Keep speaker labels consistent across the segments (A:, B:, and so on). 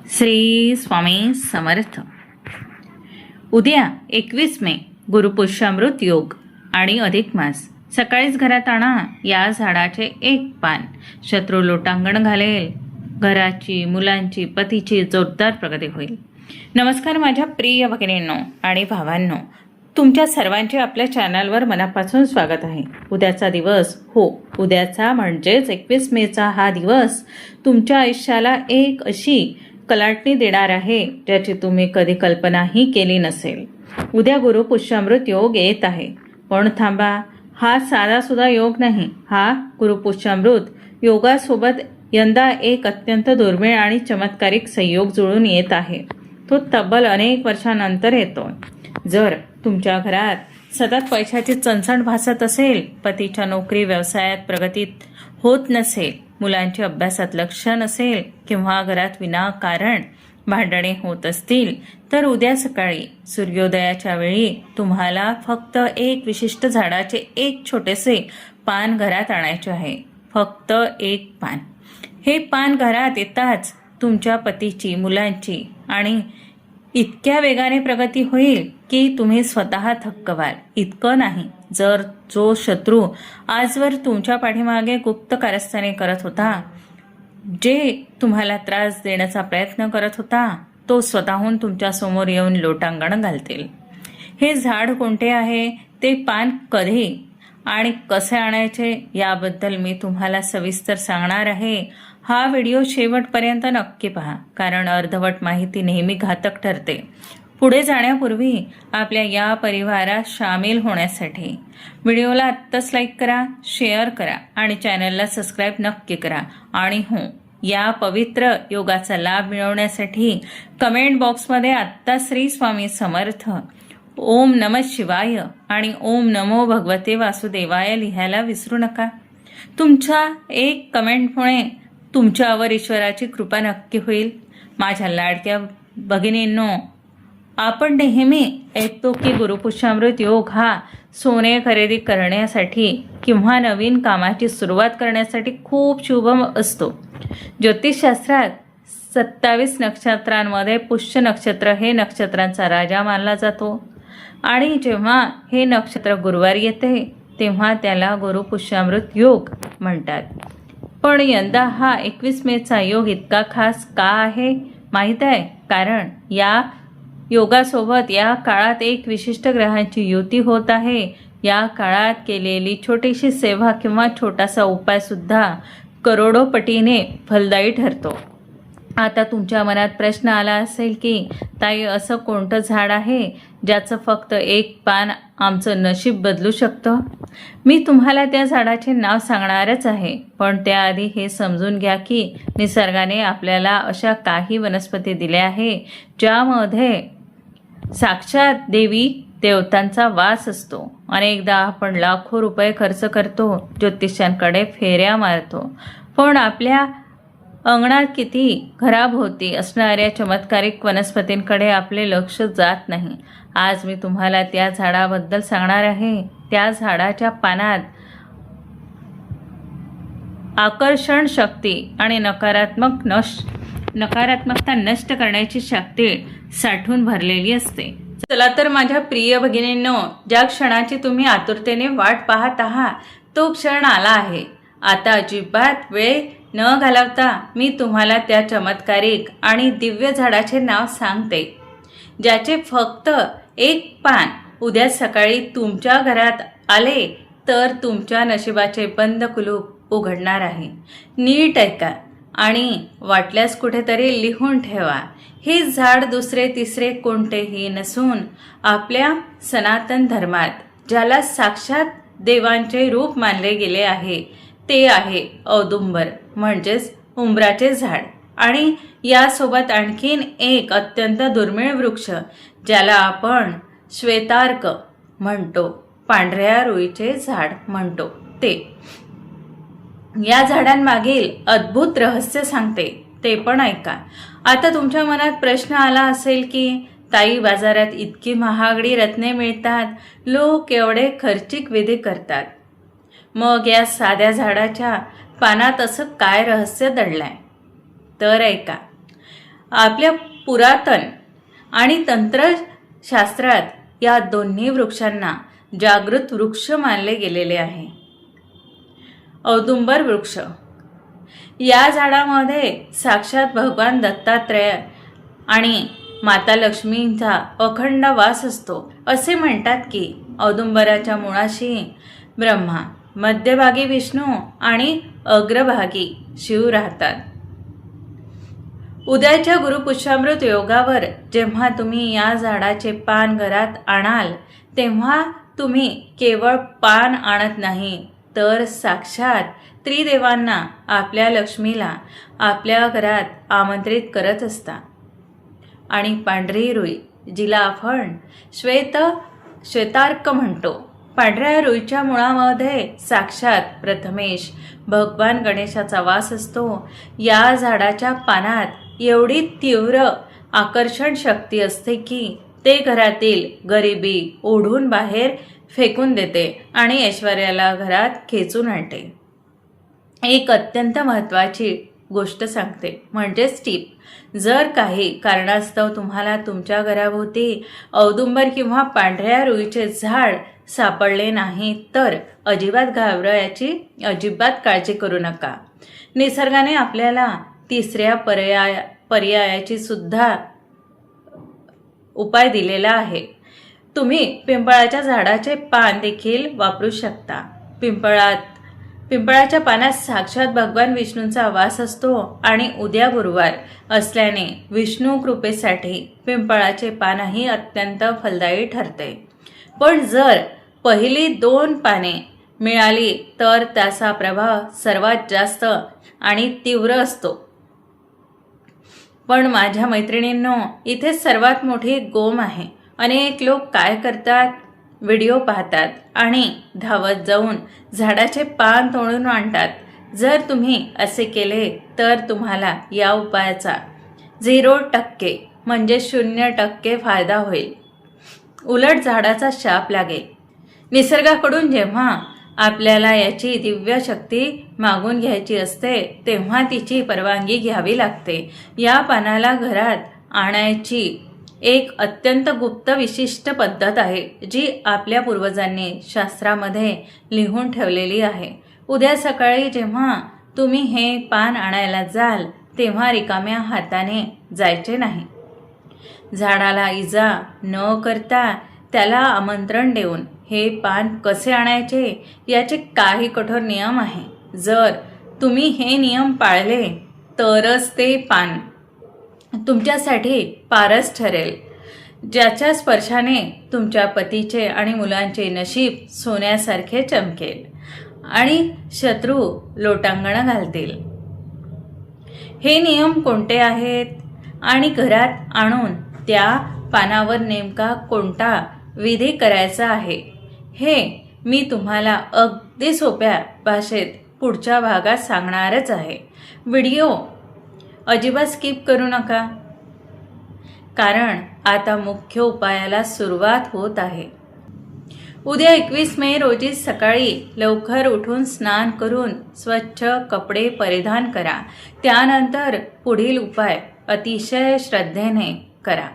A: श्री स्वामी समर्थ. उद्या 21 मे गुरुपुष्यामृत योग आणि अधिक मास. सकाळीच घरात आणा या झाडाचे एक पान. शत्रू लोटांगण घालेल. घराची, मुलांची, पतीची जोरदार प्रगती होईल. नमस्कार माझ्या प्रिय भगिनींनो आणि भावांनो, तुमच्या सर्वांचे आपल्या चॅनलवर मनापासून स्वागत आहे. उद्याचा दिवस, उद्याचा म्हणजेच 21 मेचा हा दिवस तुमच्या आयुष्याला एक अशी कलाटणी देणार आहे ज्याची तुम्ही कधी कल्पनाही केली नसेल. उद्या गुरुपुष्यामृत योग येत आहे. पण थांबा, हा साधा सुद्धा योग नाही. हा गुरुपुष्यामृत योगासोबत यंदा एक अत्यंत दुर्मिळ आणि चमत्कारिक संयोग जुळून येत आहे. तो तब्बल अनेक वर्षांनंतर येतो. जर तुमच्या घरात सतत पैशाची चणचण भासत असेल, पतीच्या नोकरी व्यवसायात प्रगतीत होत नसेल, मुलांच्या अभ्यासात लक्ष नसेल किंवा घरात विनाकारण भांडणे होत असतील, तर उद्या सकाळी सूर्योदयाच्या वेळी तुम्हाला फक्त एक विशिष्ट झाडाचे एक छोटेसे पान घरात आणायचे आहे. फक्त एक पान. हे पान घरात येताच तुमच्या पतीची, मुलांची आणि इतक्या वेगाने प्रगती होईल की तुम्ही स्वतः थक्क व्हाल. इतकं नाही, जर जो शत्रू आजवर तुमच्या पाठीमागे गुप्त कारस्थाने करत होता, जे तुम्हाला त्रास देण्याचा प्रयत्न करत होता, तो स्वतःहून तुमच्या समोर येऊन लोटांगण घालतील. हे झाड कोणते आहे, ते पान कधी आणि कसे आणायचे याबद्दल मी तुम्हाला सविस्तर सांगणार आहे. हा व्हिडिओ शेवटपर्यंत नक्की पहा, कारण अर्धवट माहिती नेहमी घातक ठरते. पुढे जाण्यापूर्वी आपल्या या परिवारात सामील होण्यासाठी व्हिडिओला आत्ताच लाईक करा, शेअर करा आणि चॅनलला सबस्क्राईब नक्की करा. आणि या पवित्र योगाचा लाभ मिळवण्यासाठी कमेंट बॉक्समध्ये आत्ता श्री स्वामी समर्थ, ओम नमः शिवाय आणि ओम नमो भगवते वासुदेवाय लिहायला विसरू नका. तुमच्या एक कमेंटमुळे तुमच्यावर ईश्वराची कृपा नक्की होईल. माझ्या लाडक्या भगिनींनो, आपण नेहमी ऐकतो की गुरुपुष्यामृत योग हा सोने खरेदी करण्यासाठी किंवा नवीन कामाची सुरुवात करण्यासाठी खूप शुभ असतो. ज्योतिषशास्त्रात 27 नक्षत्रांमध्ये पुष्य नक्षत्र हे नक्षत्रांचा राजा मानला जातो आणि जेव्हा हे नक्षत्र गुरुवारी येते तेव्हा त्याला गुरुपुष्यामृत योग म्हणतात. पण यंदा हा 21 मेचा योग इतका खास का आहे माहीत आहे? कारण या योगासोबत या काळात एक विशिष्ट ग्रहांची युती होत आहे. या काळात केलेली छोटीशी सेवा किंवा छोटासा उपाय सुद्धा करोडो पटीने फलदायी ठरतो. आता तुमच्या मनात प्रश्न आला असेल की ताई, असं कोणतं झाड आहे ज्याचं फक्त एक पान आमचं नशीब बदलू शकतं? मी तुम्हाला त्या झाडाचे नाव सांगणारच आहे, पण त्याआधी हे समजून घ्या की निसर्गाने आपल्याला अशा काही वनस्पती दिल्या आहे ज्यामध्ये साक्षात देवी देवतांचा वास असतो. अनेकदा आपण लाखो रुपये खर्च करतो, ज्योतिषांकडे फेऱ्या मारतो, पण आपल्या अंगणात किती घराभोवती असणाऱ्या चमत्कारिक वनस्पतींकडे आपले लक्ष जात नाही. आज मी तुम्हाला त्या झाडाबद्दल सांगणार आहे. त्या झाडाच्या पानात आकर्षण शक्ती आणि नकारात्मकता नष्ट करण्याची शक्ती साठवून भरलेली असते. चला तर माझ्या प्रिय भगिनींनो, ज्या क्षणाची तुम्ही आतुरतेने वाट पाहत आहात तो क्षण आला आहे. आता अजिबात वेळ न घालवता मी तुम्हाला त्या चमत्कारिक आणि दिव्य झाडाचे नाव सांगते, ज्याचे फक्त एक पान उद्या सकाळी तुमच्या घरात आले तर तुमच्या नशिबाचे बंद कुलूप उघडणार आहे. नीट ऐका आणि वाटल्यास कुठेतरी लिहून ठेवा. हे झाड दुसरे तिसरे कोणतेही नसून आपल्या सनातन धर्मात ज्याला साक्षात देवांचे रूप मानले गेले आहे ते आहे औदुंबर, म्हणजेच उंबराचे झाड. आणि यासोबत आणखीन एक अत्यंत दुर्मिळ वृक्ष ज्याला आपण श्वेतार्क म्हणतो, पांढऱ्या रुईचे झाड म्हणतो ते. या झाडांमागील अद्भुत रहस्य सांगते, ते पण ऐका. आता तुमच्या मनात प्रश्न आला असेल की ताई, बाजारात इतकी महागडी रत्ने मिळतात, लोक एवढे खर्चिक विधी करतात, मग या साध्या झाडाच्या पानात असं काय रहस्य दडलंय? तर ऐका. आपल्या पुरातन आणि तंत्रशास्त्रात या दोन्ही वृक्षांना जागृत वृक्ष मानले गेलेले आहे. औदुंबर वृक्ष. या झाडामध्ये साक्षात भगवान दत्तात्रय आणि माता लक्ष्मींचा अखंड वास असतो. असे म्हणतात की औदुंबराच्या मुळाशी ब्रह्मा, मध्यभागी विष्णू आणि अग्रभागी शिव राहतात. उद्याच्या गुरुपुष्यामृत योगावर जेव्हा तुम्ही या झाडाचे पान घरात आणाल तेव्हा तुम्ही केवळ पान आणत नाही तर साक्षात त्रिदेवांना, आपल्या लक्ष्मीला आपल्या घरात आमंत्रित करत असता. आणि पांढरी रुई, जिला आपण श्वेतार्क म्हणतो, पांढऱ्या रुईच्या मुळामध्ये साक्षात प्रथमेश भगवान गणेशाचा वास असतो. या झाडाच्या पानात एवढी तीव्र आकर्षण शक्ती असते की ते घरातील गरिबी ओढून बाहेर फेकून देते आणि ऐश्वर्याला घरात खेचून आणते. एक अत्यंत महत्त्वाची गोष्ट सांगते, म्हणजेच टीप. जर काही कारणास्तव तुम्हाला तुमच्या घराभोवती औदुंबर किंवा पांढऱ्या रुईचे झाड सापडले नाही तर अजिबात घाबरायची अजिबात काळजी करू नका. निसर्गाने आपल्याला तिसऱ्या पर्यायाची सुद्धा उपाय दिलेला आहे. तुम्ही पिंपळाच्या झाडाचे पान देखील वापरू शकता. पिंपळाच्या पानात साक्षात भगवान विष्णूंचा वास असतो आणि उद्या गुरुवार असल्याने विष्णू कृपेसाठी पिंपळाचे पानही अत्यंत फलदायी ठरते. पण जर पहिली 2 पाने मिळाली तर त्याचा प्रभाव सर्वात जास्त आणि तीव्र असतो. पण माझ्या मैत्रिणींनो, इथे सर्वात मोठी गोम आहे. अनेक लोक काय करतात, व्हिडिओ पाहतात आणि धावत जाऊन झाडाचे पान तोडून आणतात. जर तुम्ही असे केले तर तुम्हाला या उपायाचा 0% म्हणजे 0% फायदा होईल. उलट झाडाचा शाप लागेल. निसर्गाकडून जेव्हा आपल्याला याची दिव्य शक्ती मागून घ्यायची असते तेव्हा तिची परवानगी घ्यावी लागते. या पानाला घरात आणायची एक अत्यंत गुप्त विशिष्ट पद्धत आहे जी आपल्या पूर्वजांनी शास्त्रामध्ये लिहून ठेवलेली आहे. उद्या सकाळी जेव्हा तुम्ही हे पान आणायला जाल तेव्हा रिकाम्या हाताने जायचे नाही. झाडाला इजा न करता त्याला आमंत्रण देऊन हे पान कसे आणायचे याचे काही कठोर नियम आहे. जर तुम्ही हे नियम पाळले तरच ते पान तुमच्यासाठी पारस ठरेल, ज्याच्या स्पर्शाने तुमच्या पतीचे आणि मुलांचे नशीब सोन्यासारखे चमकेल आणि शत्रू लोटांगण घालतील. हे नियम कोणते आहेत आणि घरात आणून त्या पानावर नेमका कोणता विधी करायचा आहे हे मी तुम्हाला अगदी सोप्या भाषेत पुढच्या भागात सांगणारच आहे. व्हिडिओ अजिबात स्किप करू नका, कारण आता मुख्य उपायाला सुरुवात होत आहे. उद्या 21 मे रोजी सकाळी लवकर उठून स्नान करून स्वच्छ कपडे परिधान करा. त्यानंतर पुढील उपाय अतिशय श्रद्धेने करा.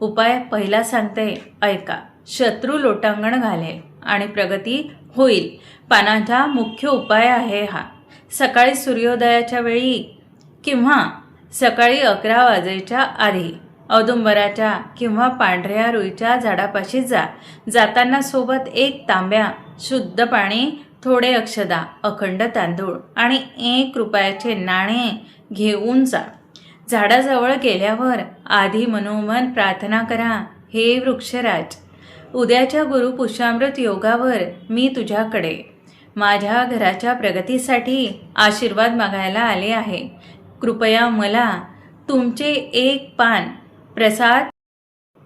A: उपाय पहिला सांगते, ऐका. शत्रू लोटांगण घालेल आणि प्रगती होईल. पानांचा मुख्य उपाय आहे हा. सकाळी सूर्योदयाच्या वेळी किंवा सकाळी 11 वाजेच्या आधी औदुंबराच्या किंवा पांढऱ्या रुईच्या झाडापाशी जा. जाताना सोबत 1 तांब्या शुद्ध पाणी, थोडे अक्षदा, अखंड तांदूळ आणि 1 रुपयाचे नाणे घेऊन जा. झाडाजवळ गेल्यावर आधी मनोमन प्रार्थना करा, हे वृक्षराज, उद्याच्या गुरुपुष्यामृत योगावर मी तुझ्याकडे माझ्या घराच्या प्रगतीसाठी आशीर्वाद मागायला आले आहे. कृपया मला तुमचे 1 पान प्रसाद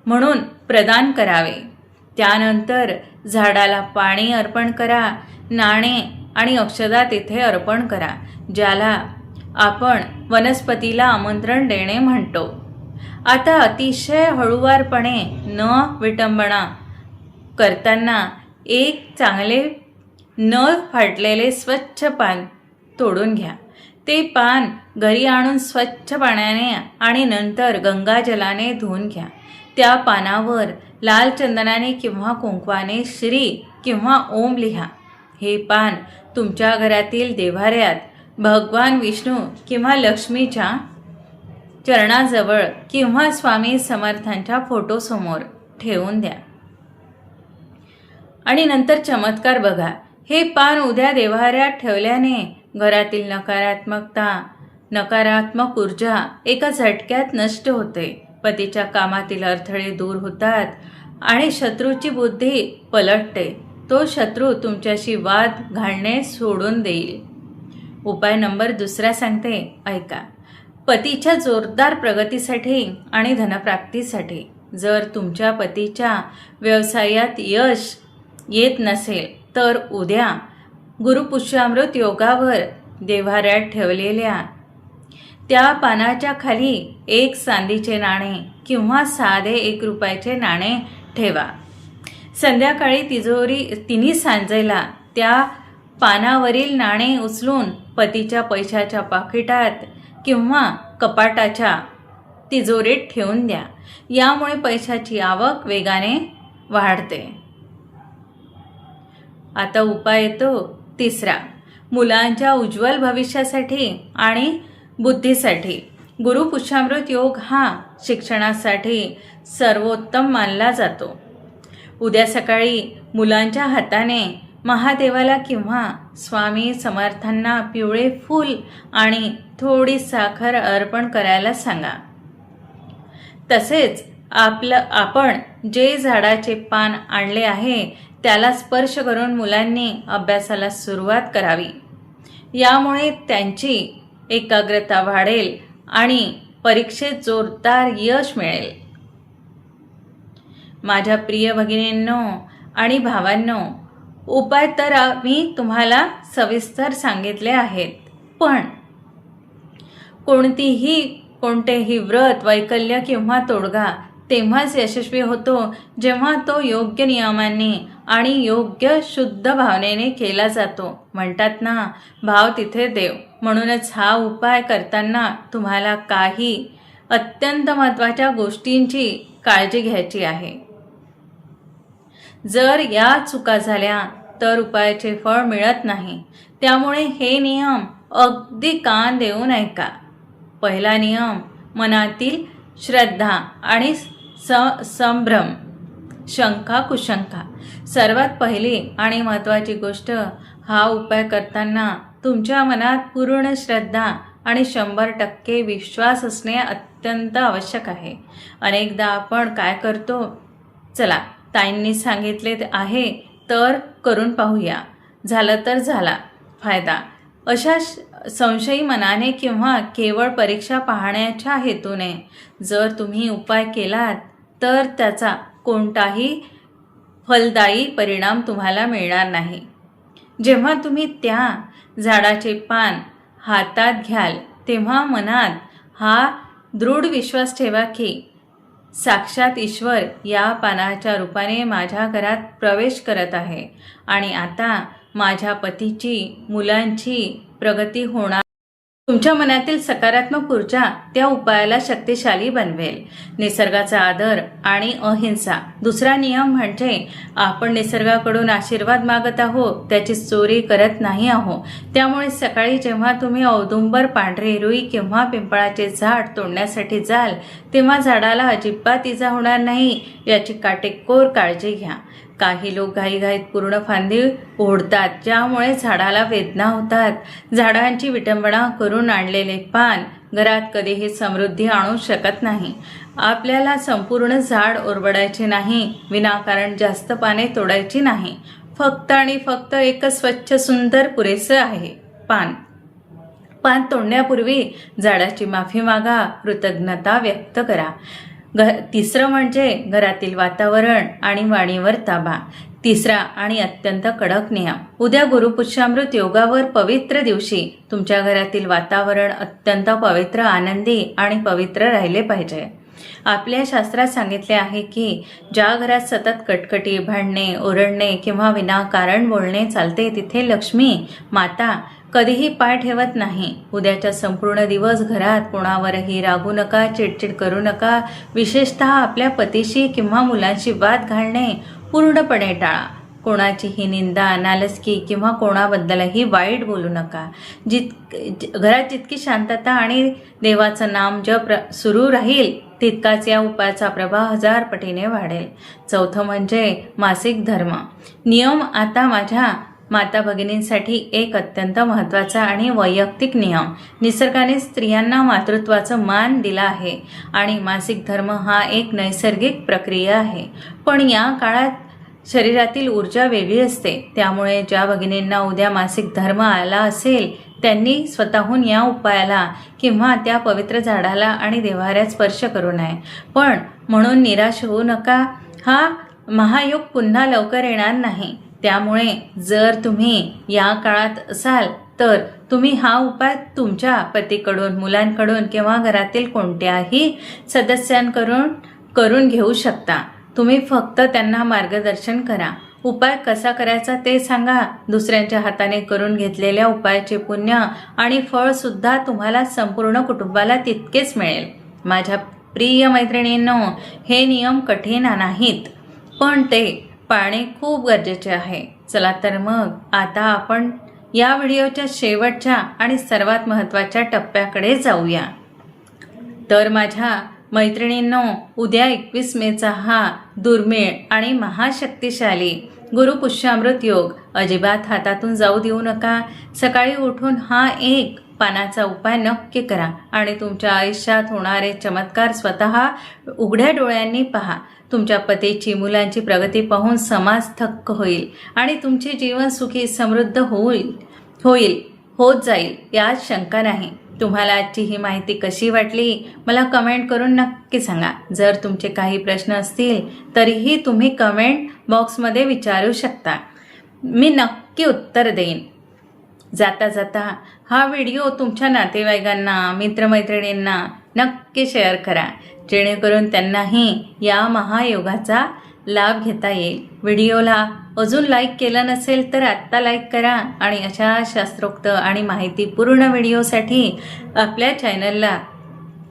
A: म्हणून प्रदान करावे. त्यानंतर झाडाला पाणी अर्पण करा. नाणे आणि अक्षदा तेथे अर्पण करा, ज्याला आपण वनस्पतीला आमंत्रण देणे म्हणतो. आता अतिशय हळूवारपणे न विटंबना करताना 1 चांगले न फाटलेले स्वच्छ पान तोडून घ्या. ते पान घरी आणून स्वच्छ पाण्याने आणि नंतर गंगाजलाने धुवून घ्या. त्या पानावर लाल चंदनाने किंवा कुंकवाने श्री किंवा ओम लिहा. हे पान तुमच्या घरातील देव्हाऱ्यात भगवान विष्णू किंवा लक्ष्मीच्या चरणाजवळ किंवा स्वामी समर्थांच्या फोटोसमोर ठेवून द्या. आणि नंतर चमत्कार बघा. हे पान उद्या देव्हाऱ्यात ठेवल्याने घरातील नकारात्मकता, नकारात्मक ऊर्जा एका झटक्यात नष्ट होते. पतीच्या कामातील अडथळे दूर होतात आणि शत्रूची बुद्धी पलटते. तो शत्रू तुमच्याशी वाद घालणे सोडून देईल. उपाय नंबर 2 सांगते, ऐका. पतीच्या जोरदार प्रगतीसाठी आणि धनप्राप्तीसाठी. जर तुमच्या पतीच्या व्यवसायात यश येत नसेल तर उद्या गुरुपुष्यामृत योगावर देव्हाऱ्यात ठेवलेल्या त्या पानाच्या खाली 1 चांदीचे नाणे किंवा साधे 1 रुपयाचे नाणे ठेवा. संध्याकाळी तिन्ही सांजेला त्या पानावरील नाणे उचलून पतीच्या पैशाच्या पाकिटात किंवा कपाटाच्या तिजोरीत ठेवून द्या. यामुळे पैशाची आवक वेगाने वाढते. आता उपाय येतो 3. मुलांच्या उज्ज्वल भविष्यासाठी आणि बुद्धीसाठी. गुरुपुष्यामृत योग हा शिक्षणासाठी सर्वोत्तम मानला जातो. उद्या सकाळी मुलांच्या हाताने महादेवाला किंवा स्वामी समर्थांना पिवळे फूल आणि थोडी साखर अर्पण करायला सांगा. तसेच आपण जे झाडाचे पान आणले आहे त्याला स्पर्श करून मुलांनी अभ्यासाला सुरुवात करावी. यामुळे त्यांची एकाग्रता वाढेल आणि परीक्षेत जोरदार यश मिळेल. माझ्या प्रिय भगिनींनो आणि भावांनो, उपाय तर मी तुम्हाला सविस्तर सांगितले आहेत, पण कोणतेही व्रत, वैकल्य किंवा तोडगा तेव्हाच यशस्वी होतो जेव्हा तो योग्य नियमांनी आणि योग्य शुद्ध भावनेने केला जातो. म्हणतात ना, भाव तिथे देव. म्हणूनच हा उपाय करताना तुम्हाला काही अत्यंत महत्त्वाच्या गोष्टींची काळजी घ्यायची आहे. जर या चुका झाल्या तर उपायाचे फळ मिळत नाही. त्यामुळे हे नियम अगदी कान देऊन ऐका. पहिला नियम, मनातील श्रद्धा आणि संभ्रम, शंका कुशंका. सर्वात पहिली आणि महत्त्वाची गोष्ट, हा उपाय करताना तुमच्या मनात पूर्ण श्रद्धा आणि 100% विश्वास असणे अत्यंत आवश्यक आहे. अनेकदा आपण काय करतो, चला ताईंनी सांगितले आहे तर करून पाहूया, झालं तर झाला फायदा, अशा संशयी मनाने किंवा केवळ परीक्षा पाहण्याच्या हेतूने जर तुम्ही उपाय केलात तर त्याचा कोणताही फलदायी परिणाम तुम्हाला मिळणार नाही. जेव्हा तुम्ही त्या झाडाचे पान हातात घ्याल तेव्हा मनात हा दृढ विश्वास ठेवा की साक्षात ईश्वर या पानाच्या रूपाने माझ्या घरात प्रवेश करत आहे आणि आता माझ्या पतीची, मुलांची प्रगती होणार. तुमच्या मनातील सकारात्मक ऊर्जा त्या उपायाला शक्तिशाली बनवेल. निसर्गाचा आदर आणि अहिंसा. दुसरा नियम म्हणजे आपण निसर्गाकडून आशीर्वाद मागत आहोत, त्याची चोरी करत नाही आहोत. त्यामुळे सकाळी जेव्हा तुम्ही औदुंबर, पांढरे रुई किंवा पिंपळाचे झाड तोडण्यासाठी जाल तेव्हा झाडाला अजिबात इजा होणार नाही याची काटेकोर काळजी घ्या. काही लोक घाईघाईत पूर्ण फांदी ओढतात, ज्यामुळे झाडाला वेदना होतात. झाडांची विटंबना करून आणलेले पान घरात कधीही समृद्धी आणू शकत नाही. आपल्याला संपूर्ण झाड ओरबडायचे नाही, विनाकारण जास्त पाने तोडायची नाही. फक्त आणि फक्त एकच स्वच्छ सुंदर पुरेसं आहे, पान तोडण्यापूर्वी झाडाची माफी मागा, कृतज्ञता व्यक्त करा. तिसरं म्हणजे घरातील वातावरण आणि वाणीवर ताबा. तिसरा आणि अत्यंत कडक नियम, उद्या गुरुपुष्यामृत योगावर पवित्र दिवशी तुमच्या घरातील वातावरण अत्यंत पवित्र, आनंदी आणि पवित्र राहिले पाहिजे. आपल्या शास्त्रात सांगितले आहे की ज्या घरात सतत कटकटी, भांडणे, ओरडणे किंवा विनाकारण बोलणे चालते तिथे लक्ष्मी माता कधीही पाय ठेवत नाही. उद्याचा संपूर्ण दिवस घरात कोणावरही रागू नका, चिडचिड करू नका. विशेषतः आपल्या पतीशी किंवा मुलांशी वाद घालणे पूर्णपणे टाळा. कोणाचीही निंदा, नालचकी किंवा कोणाबद्दलही वाईट बोलू नका. घरात जितकी शांतता आणि देवाचं नाम जप सुरू राहील तितकाच या उपायाचा प्रभाव 1000 पटीने वाढेल. चौथं म्हणजे मासिक धर्म नियम. आता माझ्या माता भगिनींसाठी एक अत्यंत महत्त्वाचा आणि वैयक्तिक नियम. निसर्गाने स्त्रियांना मातृत्वाचा मान दिला आहे आणि मासिक धर्म हा एक नैसर्गिक प्रक्रिया आहे. पण या काळात शरीरातील ऊर्जा वेगळी असते. त्यामुळे ज्या भगिनींना उद्या मासिक धर्म आला असेल त्यांनी स्वतःहून या उपायाला किंवा त्या पवित्र झाडाला आणि देव्हाऱ्यात स्पर्श करू नये. पण म्हणून निराश होऊ नका. हा महायोग पुन्हा लवकर येणार नाही. त्यामुळे जर तुम्ही या काळात असाल तर तुम्ही हा उपाय तुमच्या पतीकडून, मुलांकडून किंवा घरातील कोणत्याही सदस्यांकडून करून घेऊ शकता. तुम्ही फक्त त्यांना मार्गदर्शन करा. उपाय कसा करायचा ते सांगा. दुसऱ्यांच्या हाताने करून घेतलेल्या उपायाचे पुण्य आणि फळ सुद्धा तुम्हाला संपूर्ण कुटुंबाला तितकेच मिळेल. माझ्या प्रिय मैत्रिणींनो, हे नियम कठीण नाहीत, पण ते पाळणे खूप गरजेचे आहे. चला तर मग आता आपण या व्हिडिओच्या शेवटच्या आणि सर्वात महत्त्वाच्या टप्प्याकडे जाऊया. तर माझ्या मैत्रिणींनो, उद्या 21 मेचा हा दुर्मिळ आणि महाशक्तिशाली गुरुपुष्यामृत योग अजिबात हातातून जाऊ देऊ नका. सकाळी उठून हा 1 पानाचा उपाय नक्की करा आणि तुमच्या आयुष्यात होणारे चमत्कार स्वतः उघड्या डोळ्यांनी पहा. तुमच्या पतीची, मुलांची प्रगती पाहून समाज थक्क होईल आणि तुमचे जीवन सुखी समृद्ध होत जाईल, यात शंका नाही. तुम्हाला आजची ही माहिती कशी वाटली मला कमेंट करून नक्की सांगा. जर तुमचे काही प्रश्न असतील तरीही तुम्ही कमेंट बॉक्समध्ये विचारू शकता. मी नक्की उत्तर देईन. जाता जाता हा व्हिडिओ तुमच्या नातेवाईकांना, मित्रमैत्रिणींना नक्की शेअर करा, जेणेकरून त्यांनाही या महायोगाचा लाभ घेता येईल. व्हिडिओला अजून लाईक केलं नसेल तर आत्ता लाईक करा आणि अशा शास्त्रोक्त आणि माहितीपूर्ण व्हिडिओसाठी आपल्या चॅनलला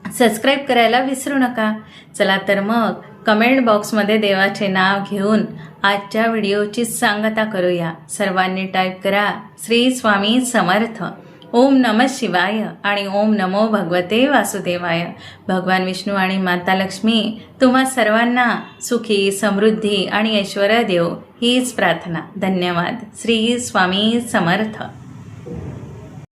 A: सबस्क्राईब करायला विसरू नका. चला तर मग कमेंट बॉक्समध्ये देवाचे नाव घेऊन आजच्या व्हिडिओची सांगता करूया. सर्वांनी टाईप करा श्री स्वामी समर्थ, ओम नमः शिवाय आणि ओम नमो भगवते वासुदेवाय. भगवान विष्णू आणि माता लक्ष्मी तुम्हा सर्वांना सुखी, समृद्धी आणि ऐश्वर्य देव हीच प्रार्थना. धन्यवाद. श्री स्वामी समर्थ.